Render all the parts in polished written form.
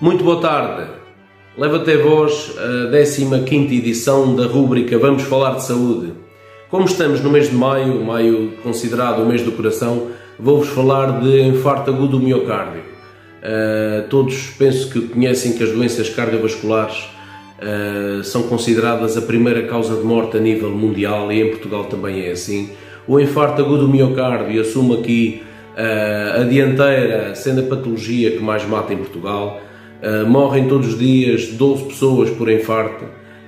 Muito boa tarde. Levo até vós a 15ª edição da rúbrica Vamos Falar de Saúde. Como estamos no mês de maio considerado o mês do coração, vou-vos falar de infarto agudo do miocárdio. Todos penso que conhecem que as doenças cardiovasculares são consideradas a primeira causa de morte a nível mundial e em Portugal também é assim. O infarto agudo do miocárdio assume aqui a dianteira, sendo a patologia que mais mata em Portugal. Morrem todos os dias 12 pessoas por infarto.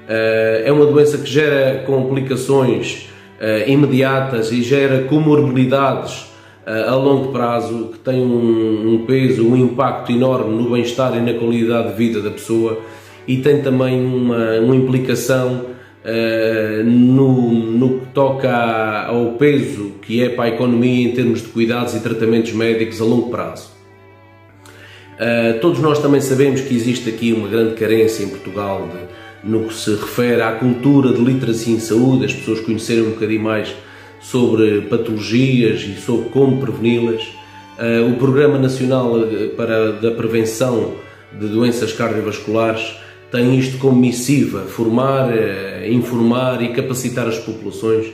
É uma doença que gera complicações imediatas e gera comorbilidades a longo prazo, que tem um peso, um impacto enorme no bem-estar e na qualidade de vida da pessoa, e tem também uma implicação no que toca ao peso que é para a economia em termos de cuidados e tratamentos médicos a longo prazo. Todos nós também sabemos que existe aqui uma grande carência em Portugal no que se refere à cultura de literacia em saúde, as pessoas conhecerem um bocadinho mais sobre patologias e sobre como preveni-las. O Programa Nacional da Prevenção de Doenças Cardiovasculares tem isto como missiva: formar, informar e capacitar as populações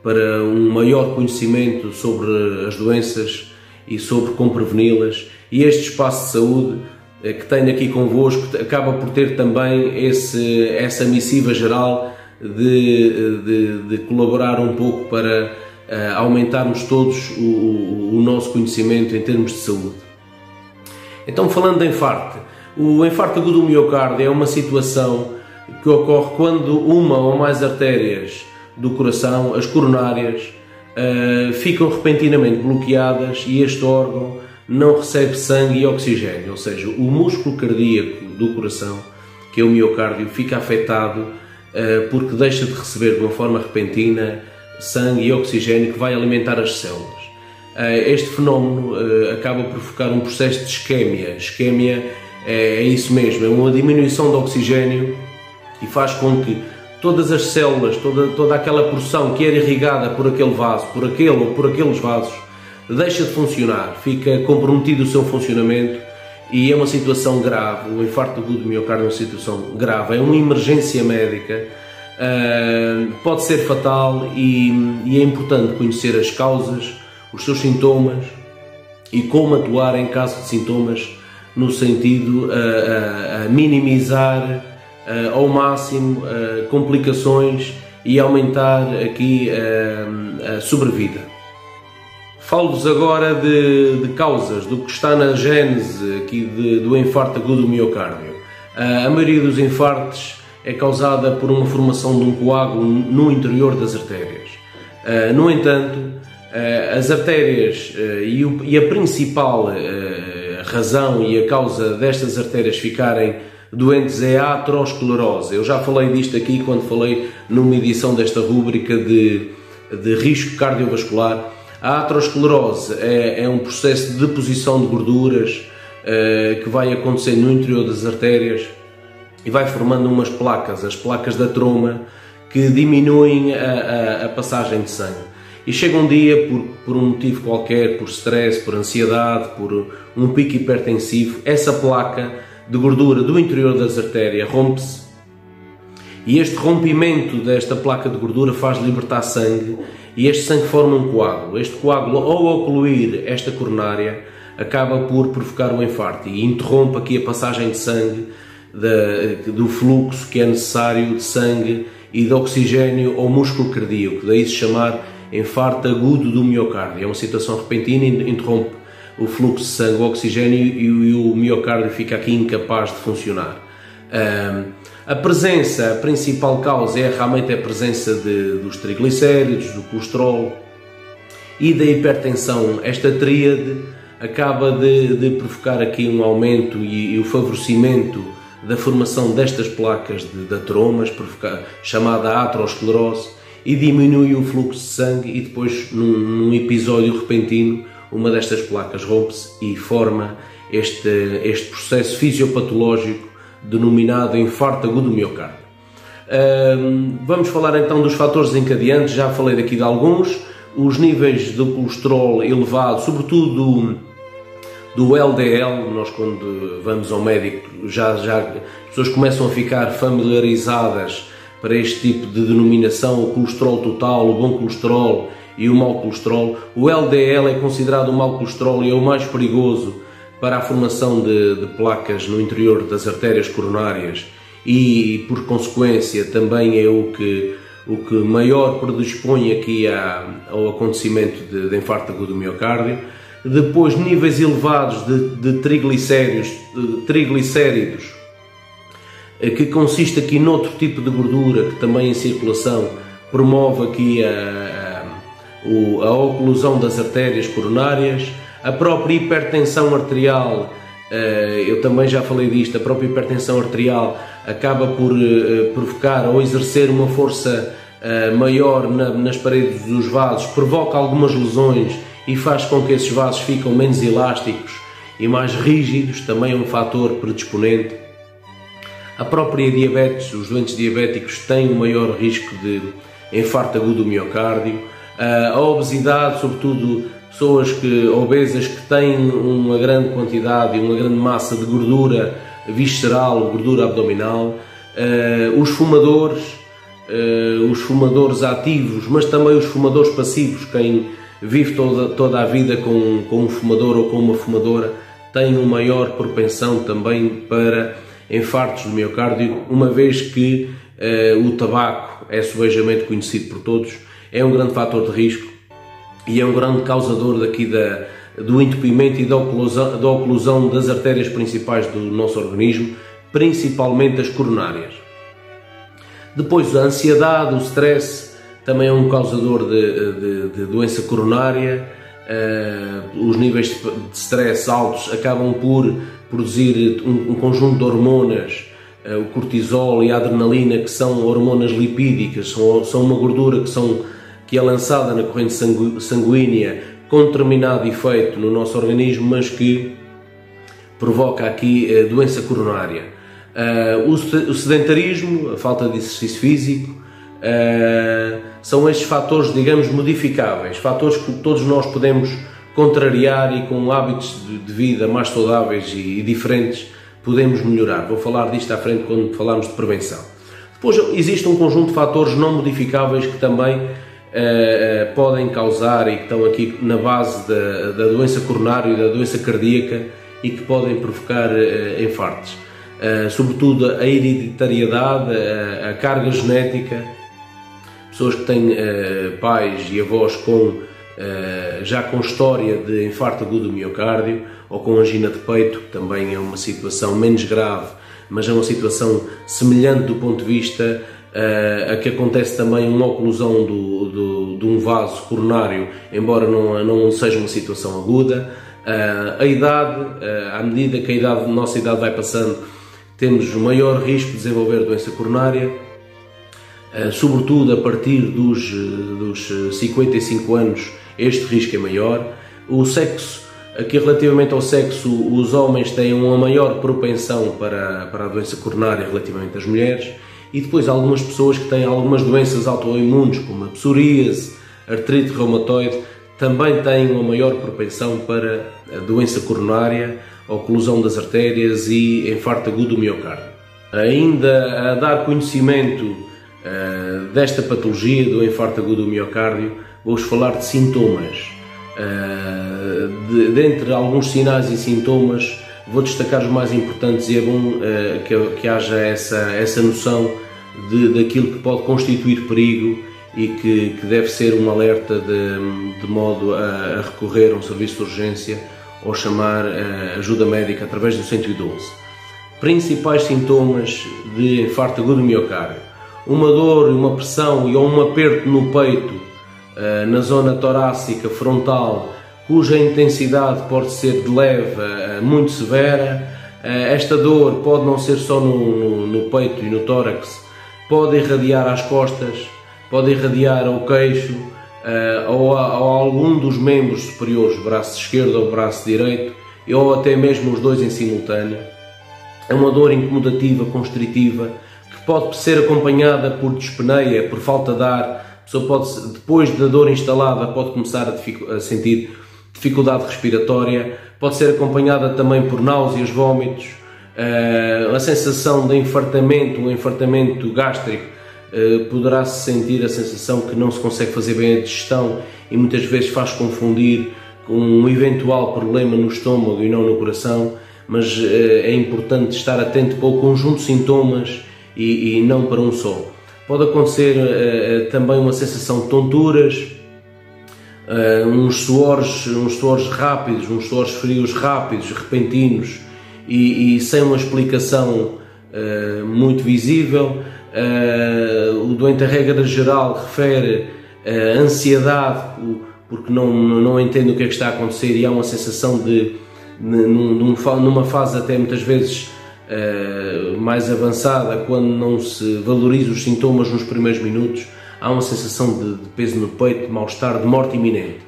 para um maior conhecimento sobre as doenças e sobre como preveni-las. E este espaço de saúde que tenho aqui convosco acaba por ter também essa missiva geral de colaborar um pouco para aumentarmos todos o nosso conhecimento em termos de saúde. Então, falando de infarto, o infarto agudo do miocárdio é uma situação que ocorre quando uma ou mais artérias do coração, as coronárias, ficam repentinamente bloqueadas e este órgão não recebe sangue e oxigênio, ou seja, o músculo cardíaco do coração, que é o miocárdio, fica afetado porque deixa de receber de uma forma repentina sangue e oxigênio que vai alimentar as células. Este fenómeno acaba por provocar um processo de isquémia. Isquémia é isso mesmo, é uma diminuição do oxigênio e faz com que todas as células, toda aquela porção que era irrigada por aquele vaso, por aquele ou por aqueles vasos, deixa de funcionar, fica comprometido o seu funcionamento e é uma situação grave. O infarto agudo do miocárdio é uma situação grave, é uma emergência médica, pode ser fatal e é importante conhecer as causas, os seus sintomas e como atuar em caso de sintomas, no sentido a minimizar ao máximo complicações e aumentar aqui a sobrevida. Falo-vos agora de causas, do que está na gênese aqui do infarto agudo do miocárdio. A maioria dos infartos é causada por uma formação de um coágulo no interior das artérias. No entanto, as artérias e a principal razão e a causa destas artérias ficarem doentes é a aterosclerose. Eu já falei disto aqui quando falei numa edição desta rúbrica de risco cardiovascular. A aterosclerose é um processo de deposição de gorduras que vai acontecer no interior das artérias e vai formando umas placas, as placas da troma, que diminuem a passagem de sangue. E chega um dia, por um motivo qualquer, por stress, por ansiedade, por um pico hipertensivo, essa placa de gordura do interior das artérias rompe-se e este rompimento desta placa de gordura faz libertar sangue e este sangue forma um coágulo. Este coágulo, ao ocluir esta coronária, acaba por provocar um infarto e interrompe aqui a passagem de sangue, do fluxo que é necessário de sangue e de oxigênio ao músculo cardíaco, daí se chamar infarto agudo do miocárdio. É uma situação repentina, interrompe o fluxo de sangue, o oxigênio e o miocárdio fica aqui incapaz de funcionar. A principal causa é realmente a presença dos triglicéridos, do colesterol e da hipertensão. Esta tríade acaba de provocar aqui um aumento e o favorecimento da formação destas placas de ateromas, chamada aterosclerose, e diminui o fluxo de sangue e depois, num episódio repentino, uma destas placas rompe-se e forma este processo fisiopatológico denominado infarto agudo do miocárdio. Vamos falar então dos fatores desencadeantes. Já falei daqui de alguns. Os níveis de colesterol elevado, sobretudo do LDL. Nós, quando vamos ao médico, as pessoas começam a ficar familiarizadas para este tipo de denominação: o colesterol total, o bom colesterol e o mau colesterol. O LDL é considerado o mau colesterol e é o mais perigoso para a formação de placas no interior das artérias coronárias e, por consequência, também é o que maior predispõe aqui ao acontecimento de infarto agudo do miocárdio. Depois, níveis elevados de triglicéridos, que consiste aqui noutro tipo de gordura que também em circulação promove aqui a oclusão das artérias coronárias. A própria hipertensão arterial, eu também já falei disto, a própria hipertensão arterial acaba por provocar ou exercer uma força maior nas paredes dos vasos, provoca algumas lesões e faz com que esses vasos fiquem menos elásticos e mais rígidos, também é um fator predisponente. A própria diabetes, os doentes diabéticos têm um maior risco de infarto agudo do miocárdio. A obesidade, sobretudo pessoas obesas que têm uma grande quantidade e uma grande massa de gordura visceral, gordura abdominal. Os fumadores ativos, mas também os fumadores passivos, quem vive toda a vida com um fumador ou com uma fumadora, tem uma maior propensão também para infartos do miocárdio, uma vez que o tabaco é subejamente conhecido por todos, é um grande fator de risco e é um grande causador do entupimento e da oclusão das artérias principais do nosso organismo, principalmente as coronárias. Depois, a ansiedade, o stress, também é um causador de doença coronária. Os níveis de stress altos acabam por produzir um conjunto de hormonas, o cortisol e a adrenalina, que são hormonas lipídicas, são uma gordura que é lançada na corrente sanguínea com determinado efeito no nosso organismo, mas que provoca aqui doença coronária. O sedentarismo, a falta de exercício físico, são estes fatores, digamos, modificáveis, fatores que todos nós podemos contrariar e com hábitos de vida mais saudáveis e diferentes podemos melhorar. Vou falar disto à frente quando falarmos de prevenção. Depois existe um conjunto de fatores não modificáveis que também podem causar e que estão aqui na base da doença coronária e da doença cardíaca e que podem provocar infartos. Sobretudo a hereditariedade, a carga genética, pessoas que têm pais e avós já com história de infarto agudo do miocárdio ou com angina de peito, que também é uma situação menos grave, mas é uma situação semelhante do ponto de vista a que acontece também uma oclusão de um vaso coronário, embora não seja uma situação aguda. A idade, à medida que a nossa idade vai passando, temos maior risco de desenvolver doença coronária, sobretudo a partir dos 55 anos este risco é maior. O sexo, aqui relativamente ao sexo, os homens têm uma maior propensão para a doença coronária relativamente às mulheres, e depois algumas pessoas que têm algumas doenças autoimunes, como a psoríase, artrite reumatoide, também têm uma maior propensão para a doença coronária, a oclusão das artérias e infarto agudo do miocárdio. Ainda a dar conhecimento desta patologia do infarto agudo do miocárdio, vou-vos falar de sintomas. Dentre alguns sinais e sintomas, vou destacar os mais importantes e é bom que haja essa noção daquilo que pode constituir perigo e que deve ser um alerta de modo a recorrer a um serviço de urgência ou chamar ajuda médica através do 112. Principais sintomas de infarto agudo do miocárdio: uma dor, uma pressão ou um aperto no peito, na zona torácica frontal, cuja intensidade pode ser de leve a muito severa. Esta dor pode não ser só no peito e no tórax, pode irradiar às costas, pode irradiar ao queixo ou a algum dos membros superiores, braço esquerdo ou braço direito, ou até mesmo os dois em simultâneo. É uma dor incomodativa, constritiva, que pode ser acompanhada por dispneia, por falta de ar. A pessoa depois da dor instalada, pode começar a sentir dificuldade respiratória, pode ser acompanhada também por náuseas, vômitos, a sensação de infartamento, um infartamento gástrico, poderá-se sentir a sensação que não se consegue fazer bem a digestão e muitas vezes faz confundir com um eventual problema no estômago e não no coração, mas é importante estar atento para o conjunto de sintomas e não para um só. Pode acontecer também uma sensação de tonturas, uns suores rápidos, uns suores frios rápidos, repentinos e sem uma explicação muito visível. O doente, a regra geral, refere ansiedade porque não entende o que é que está a acontecer e há uma sensação de, numa fase até muitas vezes mais avançada, quando não se valoriza os sintomas nos primeiros minutos, há uma sensação de peso no peito, de mal-estar, de morte iminente.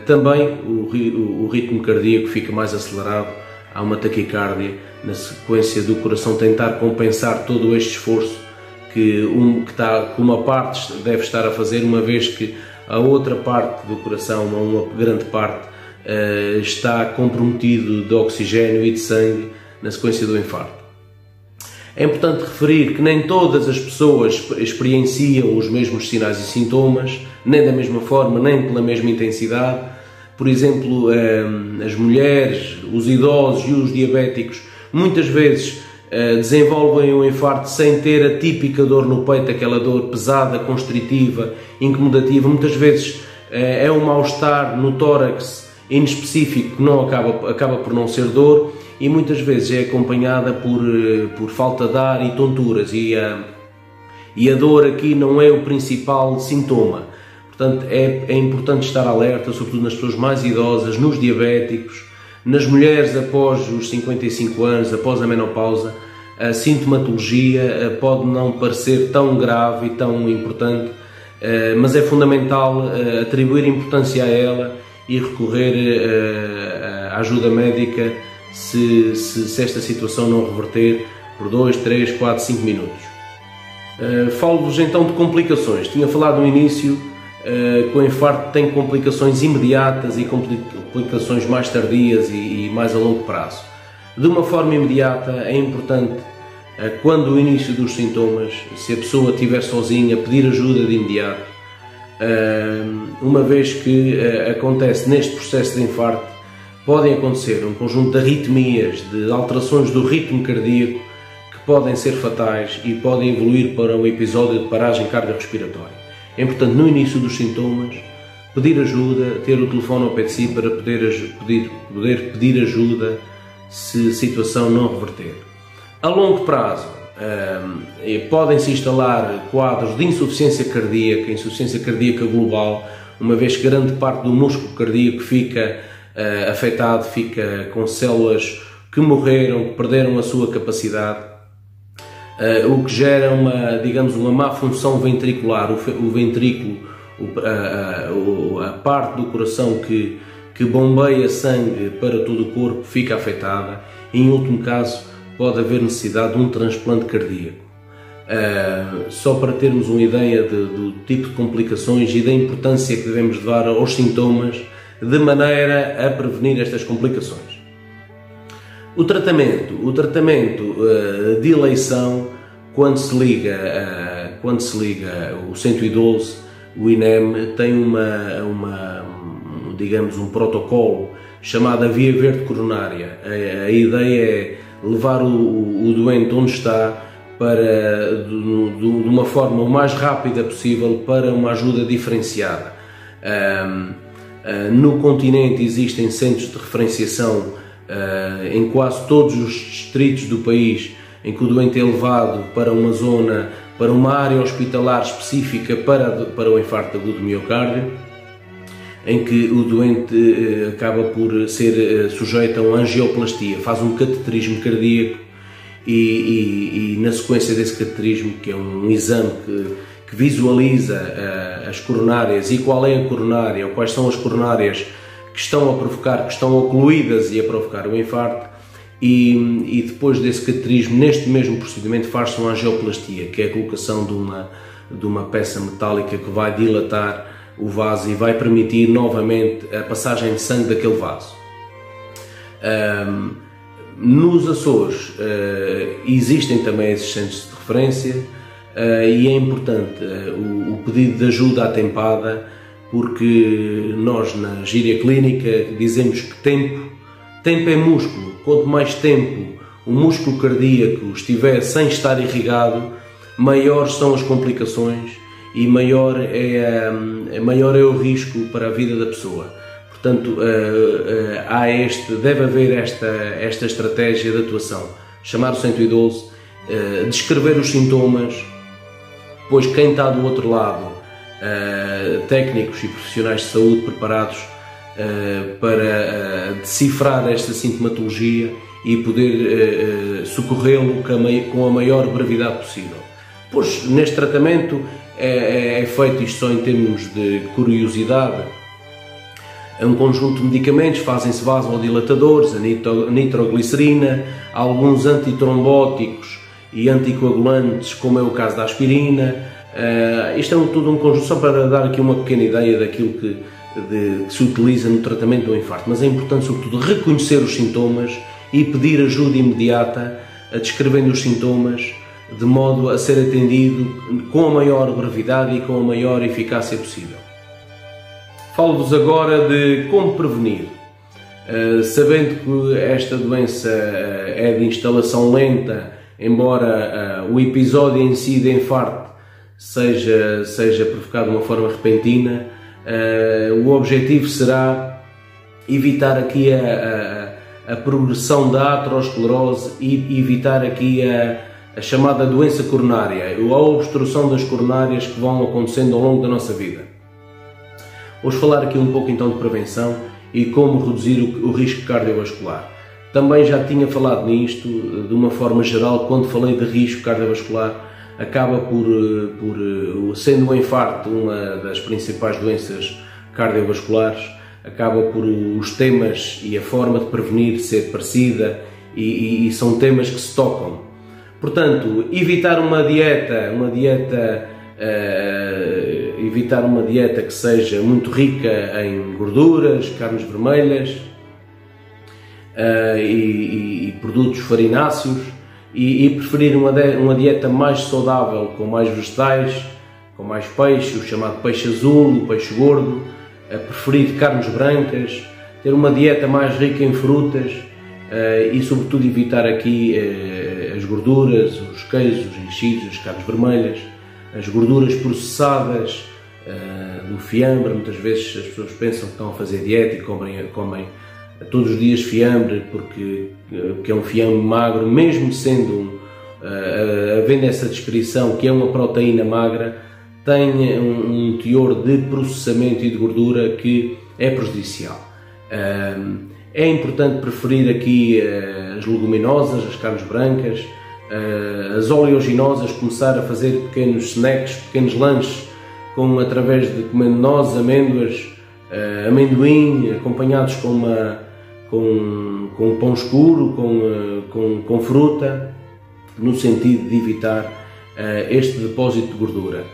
Também o ritmo cardíaco fica mais acelerado, há uma taquicardia, na sequência do coração tentar compensar todo este esforço que uma parte deve estar a fazer, uma vez que a outra parte do coração, uma grande parte, está comprometido de oxigênio e de sangue na sequência do infarto. É importante referir que nem todas as pessoas experienciam os mesmos sinais e sintomas, nem da mesma forma, nem pela mesma intensidade. Por exemplo, as mulheres, os idosos e os diabéticos muitas vezes desenvolvem o infarto sem ter a típica dor no peito, aquela dor pesada, constritiva, incomodativa. Muitas vezes é um mal-estar no tórax inespecífico que acaba por não ser dor e muitas vezes é acompanhada por falta de ar e tonturas e a dor aqui não é o principal sintoma. Portanto, é importante estar alerta, sobretudo nas pessoas mais idosas, nos diabéticos, nas mulheres após os 55 anos, após a menopausa. A sintomatologia pode não parecer tão grave e tão importante, mas é fundamental atribuir importância a ela e recorrer à ajuda médica se esta situação não reverter por 2, 3, 4, 5 minutos. Falo-vos então de complicações. Tinha falado no início que o infarto tem complicações imediatas e complicações mais tardias e mais a longo prazo. De uma forma imediata é importante, quando o início dos sintomas, se a pessoa estiver sozinha, pedir ajuda de imediato, uma vez que acontece neste processo de infarto, podem acontecer um conjunto de arritmias, de alterações do ritmo cardíaco que podem ser fatais e podem evoluir para um episódio de paragem cardiorrespiratória. É importante, no início dos sintomas, pedir ajuda, ter o telefone ao pé de si para poder pedir ajuda se a situação não reverter. A longo prazo, podem-se instalar quadros de insuficiência cardíaca global, uma vez que grande parte do músculo cardíaco fica afetado, fica com células que morreram, que perderam a sua capacidade, o que gera uma má função ventricular. O ventrículo, a parte do coração que bombeia sangue para todo o corpo, fica afetada e, em último caso, pode haver necessidade de um transplante cardíaco. Só para termos uma ideia do tipo de complicações e da importância que devemos dar aos sintomas de maneira a prevenir estas complicações. O tratamento de eleição, quando se liga o 112, o INEM tem um protocolo chamado a via verde coronária. A ideia é levar o doente onde está de uma forma o mais rápida possível para uma ajuda diferenciada. No continente existem centros de referenciação em quase todos os distritos do país, em que o doente é levado para uma zona, para uma área hospitalar específica para o infarto agudo do miocárdio, em que o doente acaba por ser sujeito a uma angioplastia, faz um cateterismo cardíaco e na sequência desse cateterismo, que é um exame que visualiza as coronárias e qual é a coronária, ou quais são as coronárias que estão ocluídas e a provocar o infarto, e depois desse cateterismo, neste mesmo procedimento, faz-se uma angioplastia, que é a colocação de uma peça metálica que vai dilatar o vaso e vai permitir novamente a passagem de sangue daquele vaso. Nos Açores existem também esses centros de referência e é importante o pedido de ajuda atempada, porque nós na gíria clínica dizemos que tempo é músculo. Quanto mais tempo o músculo cardíaco estiver sem estar irrigado, maiores são as complicações e maior é o risco para a vida da pessoa. Portanto, deve haver esta estratégia de atuação. Chamar o 112, descrever os sintomas, pois quem está do outro lado, técnicos e profissionais de saúde preparados para decifrar esta sintomatologia e poder socorrê-lo com a maior brevidade possível. Pois neste tratamento é feito, isto só em termos de curiosidade, um conjunto de medicamentos, fazem-se vasodilatadores, a nitroglicerina, alguns antitrombóticos e anticoagulantes, como é o caso da aspirina. Isto é tudo um conjunto, só para dar aqui uma pequena ideia daquilo que se utiliza no tratamento do infarto, mas é importante sobretudo reconhecer os sintomas e pedir ajuda imediata, descrevendo os sintomas, de modo a ser atendido com a maior brevidade e com a maior eficácia possível. Falo-vos agora de como prevenir. Sabendo que esta doença é de instalação lenta, embora o episódio em si de infarto seja provocado de uma forma repentina, o objetivo será evitar aqui a progressão da aterosclerose e evitar aqui a chamada doença coronária, a obstrução das coronárias que vão acontecendo ao longo da nossa vida. Vamos falar aqui um pouco então de prevenção e como reduzir o risco cardiovascular. Também já tinha falado nisto de uma forma geral quando falei de risco cardiovascular. Acaba por sendo o infarto uma das principais doenças cardiovasculares, acaba por os temas e a forma de prevenir ser parecida e são temas que se tocam. Portanto, evitar uma dieta que seja muito rica em gorduras, carnes vermelhas e produtos farináceos, e preferir uma dieta mais saudável, com mais vegetais, com mais peixe, o chamado peixe azul, o peixe gordo, preferir carnes brancas, ter uma dieta mais rica em frutas e sobretudo evitar aqui as gorduras, os queijos, os enchidos, as carnes vermelhas, as gorduras processadas do fiambre. Muitas vezes as pessoas pensam que estão a fazer dieta e comem todos os dias fiambre, porque é um fiambre magro, mesmo sendo havendo essa descrição que é uma proteína magra, tem um teor de processamento e de gordura que é prejudicial. É importante preferir aqui as leguminosas, as carnes brancas, as oleaginosas, começar a fazer pequenos snacks, pequenos lanches, através de comendo nozes, amêndoas, amendoim, acompanhados com pão escuro, com fruta, no sentido de evitar este depósito de gordura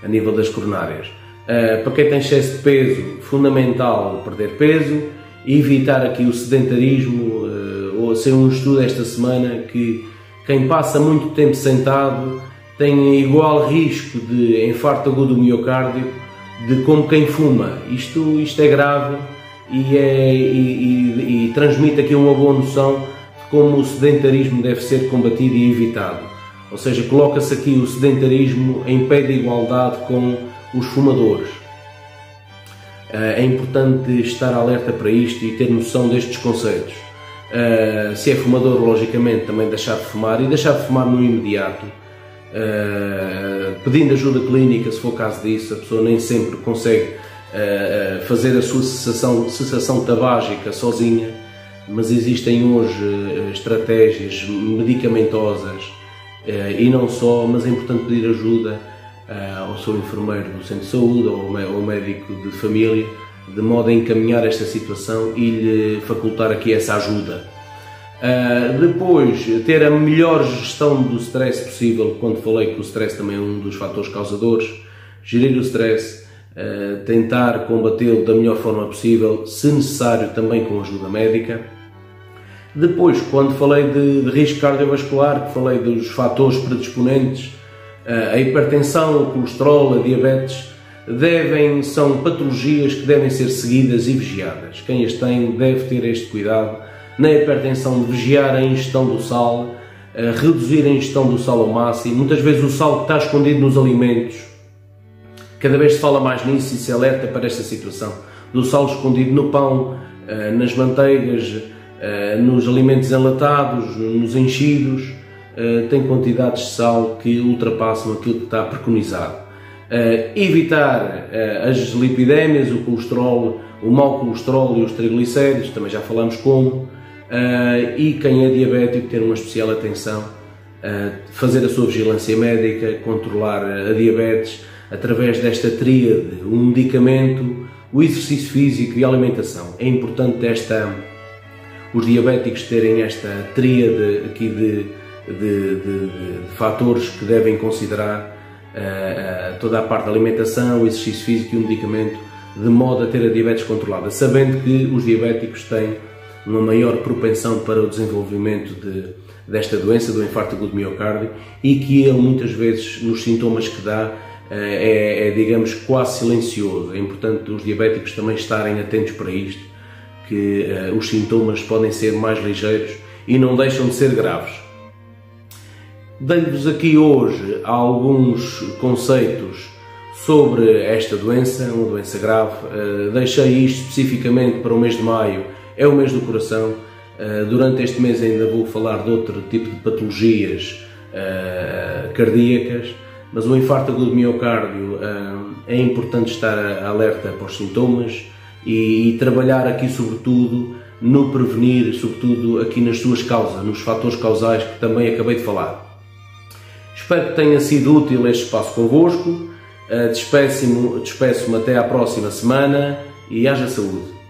a nível das coronárias. Para quem tem excesso de peso, fundamental perder peso e evitar aqui o sedentarismo. Saiu um estudo esta semana que quem passa muito tempo sentado tem igual risco de infarto agudo do miocárdio de como quem fuma. Isto é grave e transmite aqui uma boa noção de como o sedentarismo deve ser combatido e evitado. Ou seja, coloca-se aqui o sedentarismo em pé de igualdade com os fumadores. É importante estar alerta para isto e ter noção destes conceitos. Se é fumador, logicamente, também deixar de fumar, e deixar de fumar no imediato, pedindo ajuda clínica se for o caso disso. A pessoa nem sempre consegue fazer a sua cessação tabágica sozinha, mas existem hoje estratégias medicamentosas e não só, mas é importante pedir ajuda ao seu enfermeiro do centro de saúde ou ao médico de família, de modo a encaminhar esta situação e lhe facultar aqui essa ajuda. Depois, ter a melhor gestão do stress possível. Quando falei que o stress também é um dos fatores causadores, gerir o stress, tentar combatê-lo da melhor forma possível, se necessário também com ajuda médica. Depois, quando falei de risco cardiovascular, que falei dos fatores predisponentes, a hipertensão, o colesterol, a diabetes, são patologias que devem ser seguidas e vigiadas. Quem as tem deve ter este cuidado. Na hipertensão, de vigiar a ingestão do sal, reduzir a ingestão do sal ao máximo. Muitas vezes o sal que está escondido nos alimentos, cada vez se fala mais nisso e se alerta para esta situação, do sal escondido no pão, nas manteigas, nos alimentos enlatados, nos enchidos, tem quantidades de sal que ultrapassam aquilo que está preconizado. Evitar as lipidémias, o colesterol, o mau colesterol e os triglicéridos, também já falamos como, e quem é diabético ter uma especial atenção, fazer a sua vigilância médica, controlar a diabetes através desta tríade, o medicamento, o exercício físico e a alimentação. É importante os diabéticos terem esta tríade aqui de fatores que devem considerar, toda a parte da alimentação, o exercício físico e o medicamento, de modo a ter a diabetes controlada, sabendo que os diabéticos têm uma maior propensão para o desenvolvimento desta doença, do infarto agudo do miocárdio, e que ele muitas vezes, nos sintomas que dá, digamos, quase silencioso. É importante os diabéticos também estarem atentos para isto, que os sintomas podem ser mais ligeiros e não deixam de ser graves. Dei-vos aqui hoje alguns conceitos sobre esta doença, uma doença grave. Deixei isto especificamente para o mês de maio, é o mês do coração. Durante este mês ainda vou falar de outro tipo de patologias cardíacas, mas o infarto agudo do miocárdio é importante estar alerta para os sintomas e trabalhar aqui sobretudo no prevenir, sobretudo aqui nas suas causas, nos fatores causais que também acabei de falar. Espero que tenha sido útil este espaço convosco. Despeço-me até à próxima semana e haja saúde.